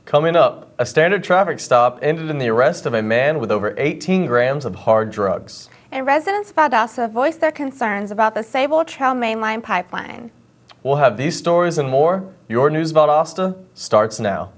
Coming up, a standard traffic stop ended in the arrest of a man with over 18 grams of hard drugs. And residents of Valdosta voiced their concerns about the Sable Trail mainline pipeline. We'll have these stories and more. Your News Valdosta starts now.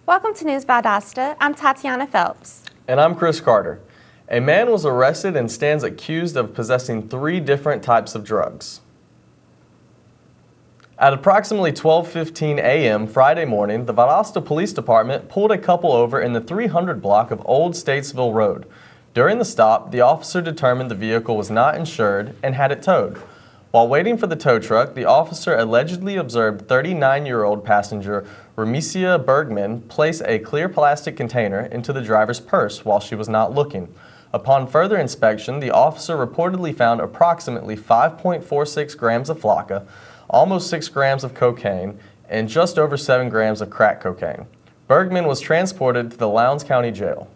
Welcome to News Valdosta. I'm Tatiana Phelps. And I'm Chris Carter. A man was arrested and stands accused of possessing 3 different types of drugs. At approximately 12:15 a.m. Friday morning, the Valdosta Police Department pulled a couple over in the 300 block of Old Statesville Road. During the stop, the officer determined the vehicle was not insured and had it towed. While waiting for the tow truck, the officer allegedly observed 39-year-old passenger Remesia Bergman place a clear plastic container into the driver's purse while she was not looking. Upon further inspection, the officer reportedly found approximately 5.46 grams of flakka, almost 6 grams of cocaine, and just over 7 grams of crack cocaine. Bergman was transported to the Lowndes County Jail.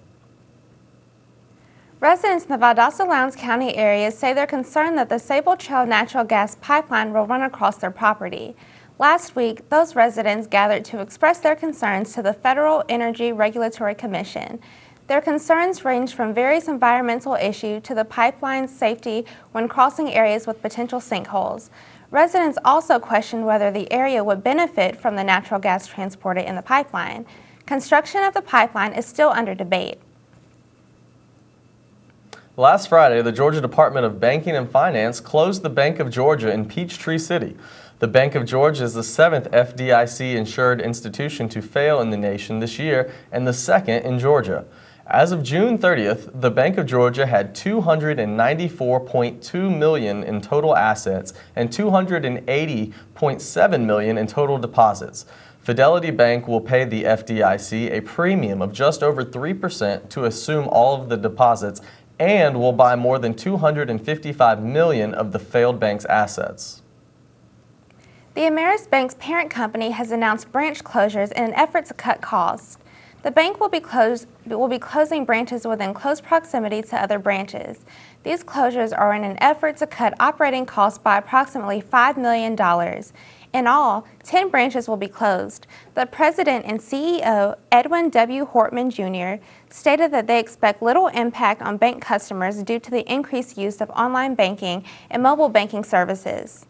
Residents in the Valdosta-Lowndes County area say they're concerned that the Sable Trail natural gas pipeline will run across their property. Last week, those residents gathered to express their concerns to the Federal Energy Regulatory Commission. Their concerns range from various environmental issues to the pipeline's safety when crossing areas with potential sinkholes. Residents also questioned whether the area would benefit from the natural gas transported in the pipeline. Construction of the pipeline is still under debate. Last Friday, the Georgia Department of Banking and Finance closed the Bank of Georgia in Peachtree City. The Bank of Georgia is the 7th FDIC-insured institution to fail in the nation this year and the 2nd in Georgia. As of June 30th, the Bank of Georgia had $294.2 million in total assets and $280.7 million in total deposits. Fidelity Bank will pay the FDIC a premium of just over 3% to assume all of the deposits and will buy more than $255 million of the failed bank's assets. The Ameris Bank's parent company has announced branch closures in an effort to cut costs. The bank will be closing branches within close proximity to other branches. These closures are in an effort to cut operating costs by approximately $5 million. In all, 10 branches will be closed. The president and CEO, Edwin W. Hortman Jr., stated that they expect little impact on bank customers due to the increased use of online banking and mobile banking services.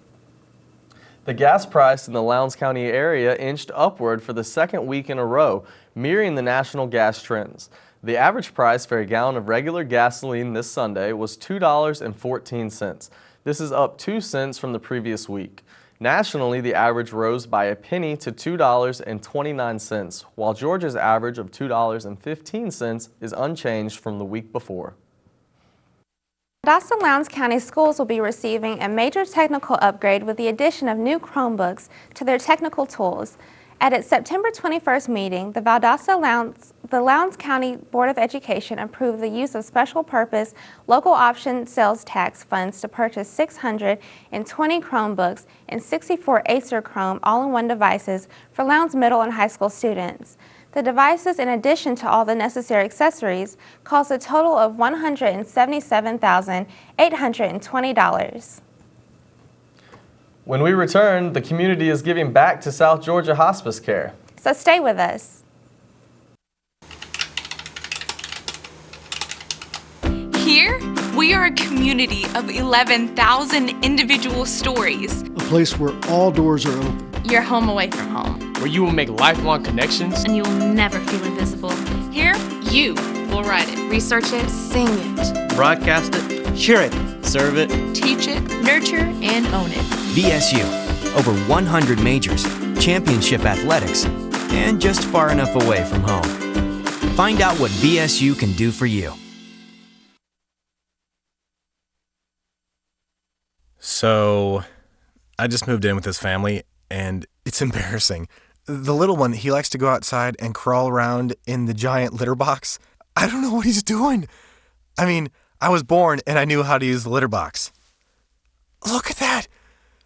The gas price in the Lowndes County area inched upward for the 2nd week in a row, mirroring the national gas trends. The average price for a gallon of regular gasoline this Sunday was $2.14. This is up 2 cents from the previous week. Nationally, the average rose by a penny to $2.29, while Georgia's average of $2.15 is unchanged from the week before. Valdosta-Lowndes County schools will be receiving a major technical upgrade with the addition of new Chromebooks to their technical tools. At its September 21st meeting, the Lowndes County Board of Education approved the use of special purpose local option sales tax funds to purchase 620 Chromebooks and 64 Acer Chrome all-in-one devices for Lowndes middle and high school students. The devices, in addition to all the necessary accessories, cost a total of $177,820. When we return, the community is giving back to South Georgia Hospice Care. So stay with us. Here, we are a community of 11,000 individual stories. A place where all doors are open. Your home away from home. Where you will make lifelong connections. And you will never feel invisible. Here, you will write it, research it, sing it, broadcast it, share it, serve it, teach it, nurture, and own it. VSU, over 100 majors, championship athletics, and just far enough away from home. Find out what VSU can do for you. So, I just moved in with this family, and it's embarrassing. The little one, he likes to go outside and crawl around in the giant litter box. I don't know what he's doing. I mean, I was born and I knew how to use the litter box. Look at that.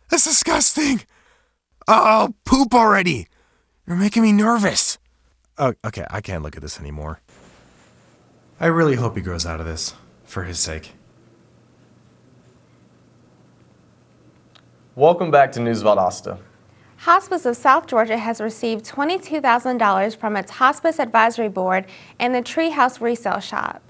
That's disgusting. Oh, poop already. You're making me nervous. Oh, okay, I can't look at this anymore. I really hope he grows out of this, for his sake. Welcome back to News Valdosta. Hospice of South Georgia has received $22,000 from its Hospice Advisory Board and the Treehouse Resale Shop.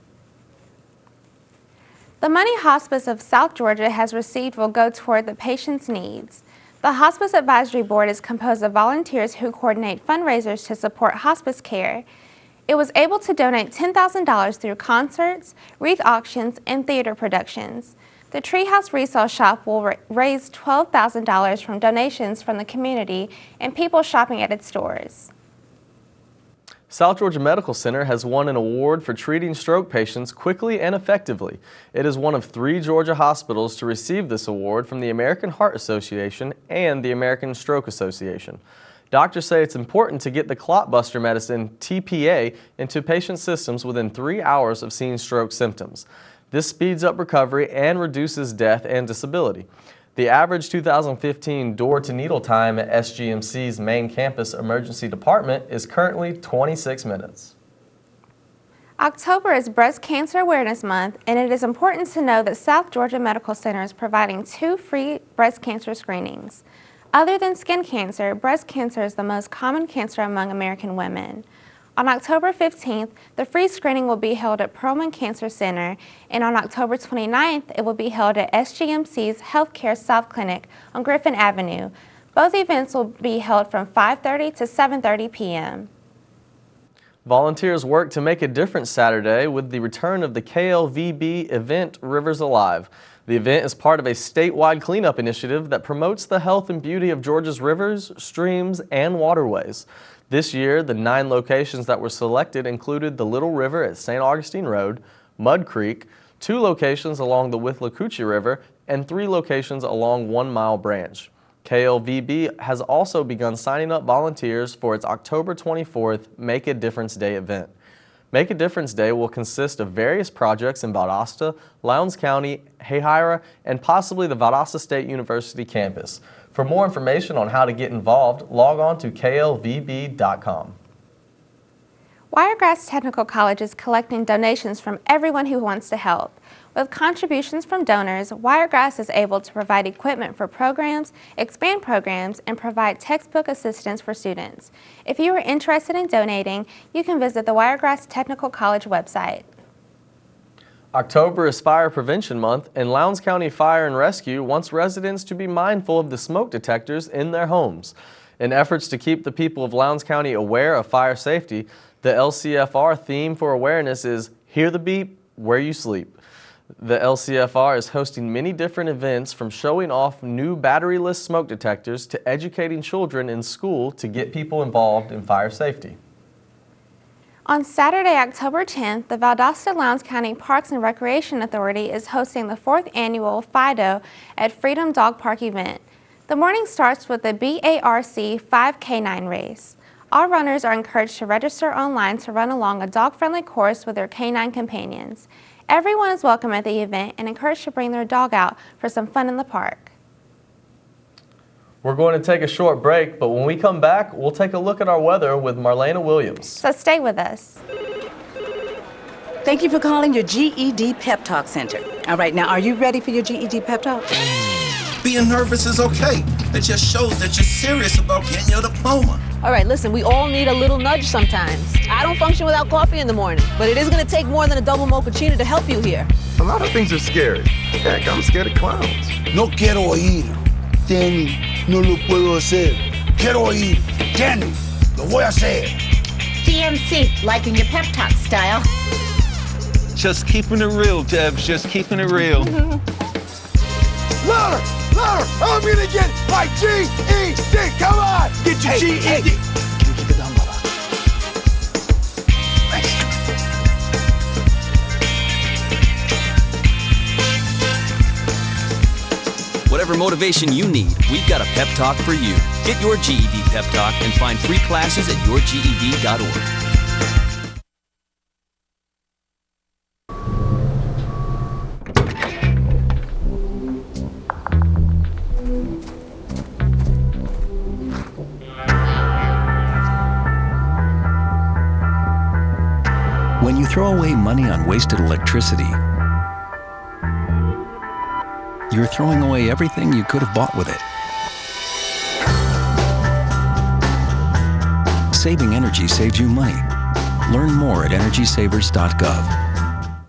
The money Hospice of South Georgia has received will go toward the patient's needs. The Hospice Advisory Board is composed of volunteers who coordinate fundraisers to support hospice care. It was able to donate $10,000 through concerts, wreath auctions, and theater productions. The Treehouse Resale Shop will raise $12,000 from donations from the community and people shopping at its stores. South Georgia Medical Center has won an award for treating stroke patients quickly and effectively. It is one of 3 Georgia hospitals to receive this award from the American Heart Association and the American Stroke Association. Doctors say it's important to get the clotbuster medicine, TPA, into patient systems within 3 hours of seeing stroke symptoms. This speeds up recovery and reduces death and disability. The average 2015 door-to-needle time at SGMC's main campus emergency department is currently 26 minutes. October is Breast Cancer Awareness Month, and it is important to know that South Georgia Medical Center is providing 2 free breast cancer screenings. Other than skin cancer, breast cancer is the most common cancer among American women. On October 15th, the free screening will be held at Perlman Cancer Center, and on October 29th, it will be held at SGMC's Healthcare South Clinic on Griffin Avenue. Both events will be held from 5:30 to 7:30 p.m. Volunteers work to make a difference Saturday with the return of the KLVB event Rivers Alive. The event is part of a statewide cleanup initiative that promotes the health and beauty of Georgia's rivers, streams, and waterways. This year, the 9 locations that were selected included the Little River at St. Augustine Road, Mud Creek, 2 locations along the Withlacoochee River, and 3 locations along 1 Mile Branch. KLVB has also begun signing up volunteers for its October 24th Make a Difference Day event. Make a Difference Day will consist of various projects in Valdosta, Lowndes County, Hahira, and possibly the Valdosta State University campus. For more information on how to get involved, log on to klvb.com. Wiregrass Technical College is collecting donations from everyone who wants to help. With contributions from donors, Wiregrass is able to provide equipment for programs, expand programs, and provide textbook assistance for students. If you are interested in donating, you can visit the Wiregrass Technical College website. October is Fire Prevention Month, and Lowndes County Fire and Rescue wants residents to be mindful of the smoke detectors in their homes. In efforts to keep the people of Lowndes County aware of fire safety, the LCFR theme for awareness is Hear the Beep, Where You Sleep. The LCFR is hosting many different events, from showing off new batteryless smoke detectors to educating children in school to get people involved in fire safety. On Saturday, October 10th, the Valdosta Lowndes County Parks and Recreation Authority is hosting the 4th annual FIDO at Freedom Dog Park event. The morning starts with the BARC 5K9 race. All runners are encouraged to register online to run along a dog-friendly course with their canine companions. Everyone is welcome at the event and encouraged to bring their dog out for some fun in the park. We're going to take a short break, but when we come back, we'll take a look at our weather with Marlena Williams. So stay with us. Thank you for calling your GED Pep Talk Center. All right, now are you ready for your GED Pep Talk? Being nervous is okay. It just shows that you're serious about getting your diploma. All right, listen, we all need a little nudge sometimes. I don't function without coffee in the morning, but it is going to take more than a double mochaccino to help you here. A lot of things are scary. Heck, I'm scared of clowns. No quiero oír. Danny, no lo puedo hacer. Quiero oír. Danny, lo voy a hacer. DMC, liking your pep talk style. Just keeping it real, Debs, just keeping it real. Louder, louder, I'm gonna get my GED, come on! Get your GED. Hey. Keep it down, brother. Whatever motivation you need, we've got a pep talk for you. Get your GED pep talk and find free classes at yourged.org. throw away money on wasted electricity, you're throwing away everything you could have bought with it. Saving energy saves you money. Learn more at EnergySavers.gov.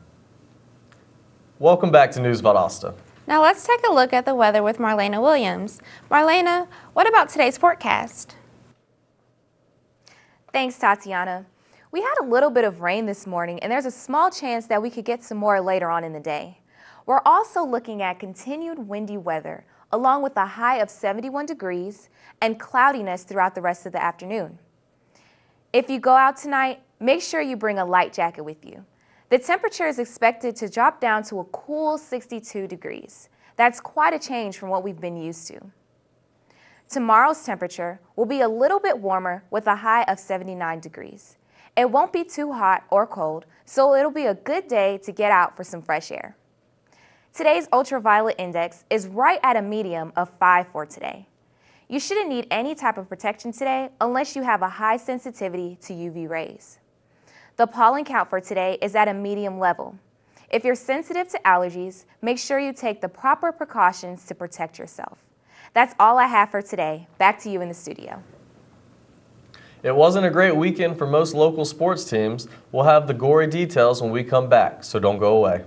Welcome back to News Valdosta. Now let's take a look at the weather with Marlena Williams. Marlena, what about today's forecast? Thanks, Tatiana. We had a little bit of rain this morning, and there's a small chance that we could get some more later on in the day. We're also looking at continued windy weather, along with a high of 71 degrees and cloudiness throughout the rest of the afternoon. If you go out tonight, make sure you bring a light jacket with you. The temperature is expected to drop down to a cool 62 degrees. That's quite a change from what we've been used to. Tomorrow's temperature will be a little bit warmer with a high of 79 degrees. It won't be too hot or cold, so it'll be a good day to get out for some fresh air. Today's ultraviolet index is right at a medium of 5 for today. You shouldn't need any type of protection today unless you have a high sensitivity to UV rays. The pollen count for today is at a medium level. If you're sensitive to allergies, make sure you take the proper precautions to protect yourself. That's all I have for today. Back to you in the studio. It wasn't a great weekend for most local sports teams. We'll have the gory details when we come back, so don't go away.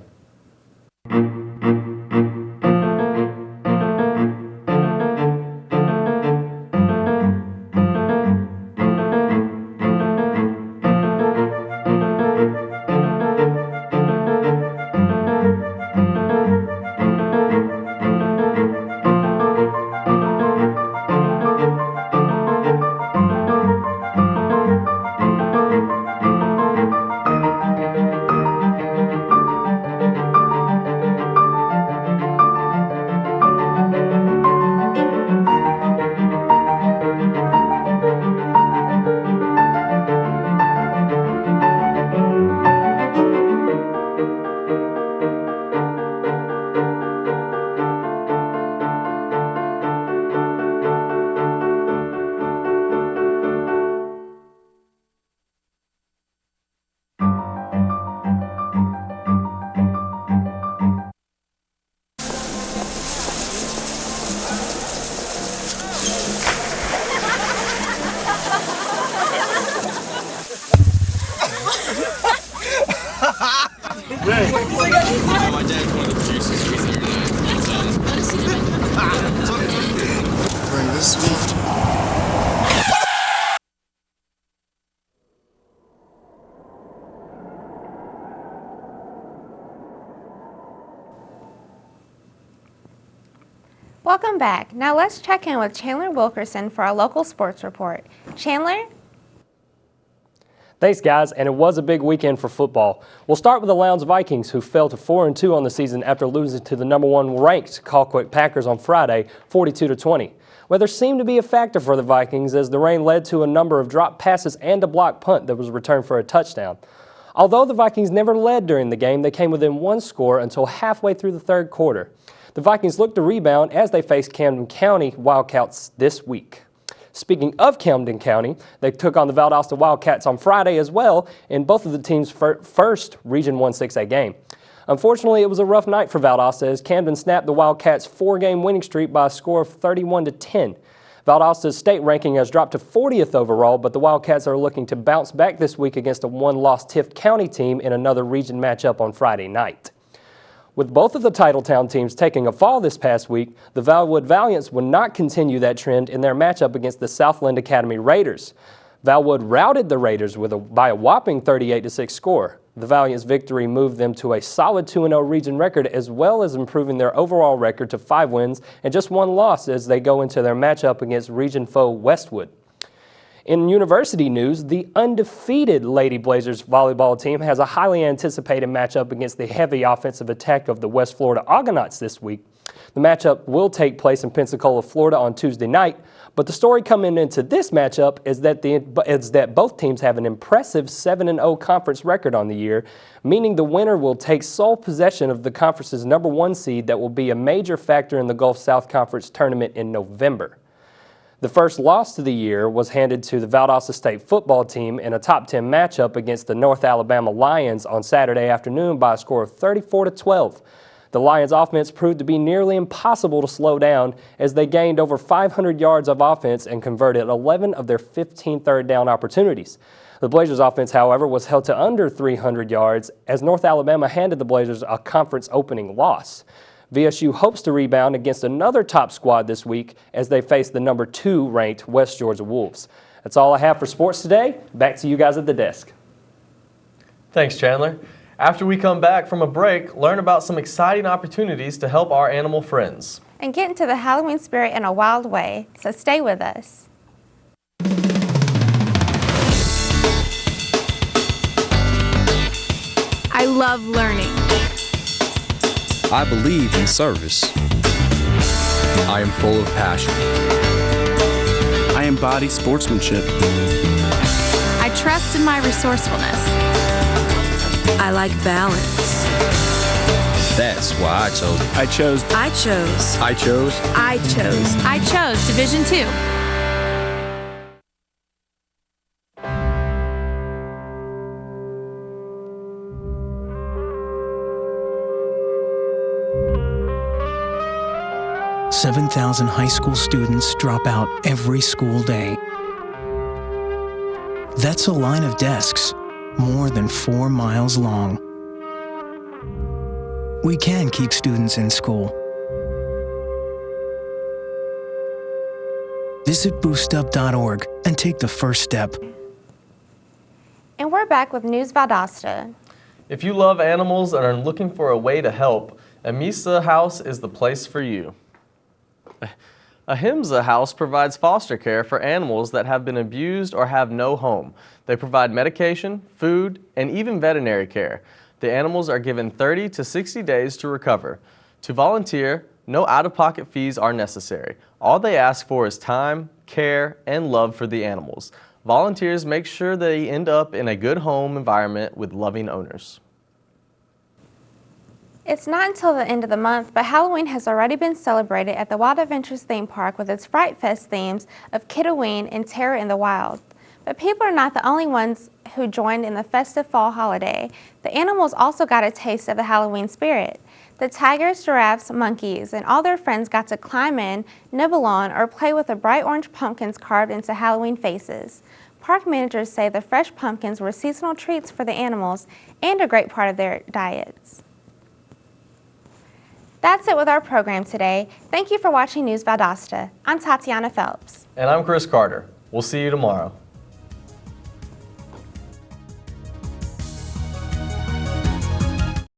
Bring this sweet. Welcome back. Now let's check in with Chandler Wilkerson for our local sports report. Chandler? Thanks, guys, and it was a big weekend for football. We'll start with the Lowndes Vikings, who fell to 4-2 on the season after losing to the #1 ranked Colquitt Packers on Friday, 42-20. Weather seemed to be a factor for the Vikings as the rain led to a number of dropped passes and a blocked punt that was returned for a touchdown. Although the Vikings never led during the game, they came within one score until halfway through the third quarter. The Vikings looked to rebound as they faced Camden County Wildcats this week. Speaking of Camden County, they took on the Valdosta Wildcats on Friday as well in both of the teams' first Region 1 6A game. Unfortunately, it was a rough night for Valdosta as Camden snapped the Wildcats' 4-game winning streak by a score of 31-10. Valdosta's state ranking has dropped to 40th overall, but the Wildcats are looking to bounce back this week against a one-loss Tift County team in another region matchup on Friday night. With both of the Titletown teams taking a fall this past week, the Valwood Valiants would not continue that trend in their matchup against the Southland Academy Raiders. Valwood routed the Raiders by a whopping 38-6 score. The Valiants' victory moved them to a solid 2-0 region record as well as improving their overall record to 5 wins and just 1 loss as they go into their matchup against region foe Westwood. In university news, the undefeated Lady Blazers volleyball team has a highly anticipated matchup against the heavy offensive attack of the West Florida Argonauts this week. The matchup will take place in Pensacola, Florida on Tuesday night, but the story coming into this matchup is that both teams have an impressive 7-0 conference record on the year, meaning the winner will take sole possession of the conference's #1 seed that will be a major factor in the Gulf South Conference tournament in November. The first loss of the year was handed to the Valdosta State football team in a top 10 matchup against the North Alabama Lions on Saturday afternoon by a score of 34-12. The Lions offense proved to be nearly impossible to slow down as they gained over 500 yards of offense and converted 11 of their 15 third down opportunities. The Blazers offense, however, was held to under 300 yards as North Alabama handed the Blazers a conference opening loss. VSU hopes to rebound against another top squad this week as they face the number 2 ranked West Georgia Wolves. That's all I have for sports today. Back to you guys at the desk. Thanks, Chandler. After we come back from a break, learn about some exciting opportunities to help our animal friends. And get into the Halloween spirit in a wild way, so stay with us. I love learning. I believe in service. I am full of passion. I embody sportsmanship. I trust in my resourcefulness. I like balance. That's why I chose Division 2. $7,000 high school students drop out every school day. That's a line of desks more than 4 miles long. We can keep students in school. Visit boostup.org and take the first step. And we're back with News Valdosta. If you love animals and are looking for a way to help, Ahimsa House is the place for you. Ahimsa House provides foster care for animals that have been abused or have no home. They provide medication, food, and even veterinary care. The animals are given 30 to 60 days to recover. To volunteer, no out-of-pocket fees are necessary. All they ask for is time, care, and love for the animals. Volunteers make sure they end up in a good home environment with loving owners. It's not until the end of the month, but Halloween has already been celebrated at the Wild Adventures theme park with its Fright Fest themes of Kidoween and Terror in the Wild. But people are not the only ones who joined in the festive fall holiday. The animals also got a taste of the Halloween spirit. The tigers, giraffes, monkeys, and all their friends got to climb in, nibble on, or play with the bright orange pumpkins carved into Halloween faces. Park managers say the fresh pumpkins were seasonal treats for the animals and a great part of their diets. That's it with our program today. Thank you for watching News Valdosta. I'm Tatiana Phelps. And I'm Chris Carter. We'll see you tomorrow.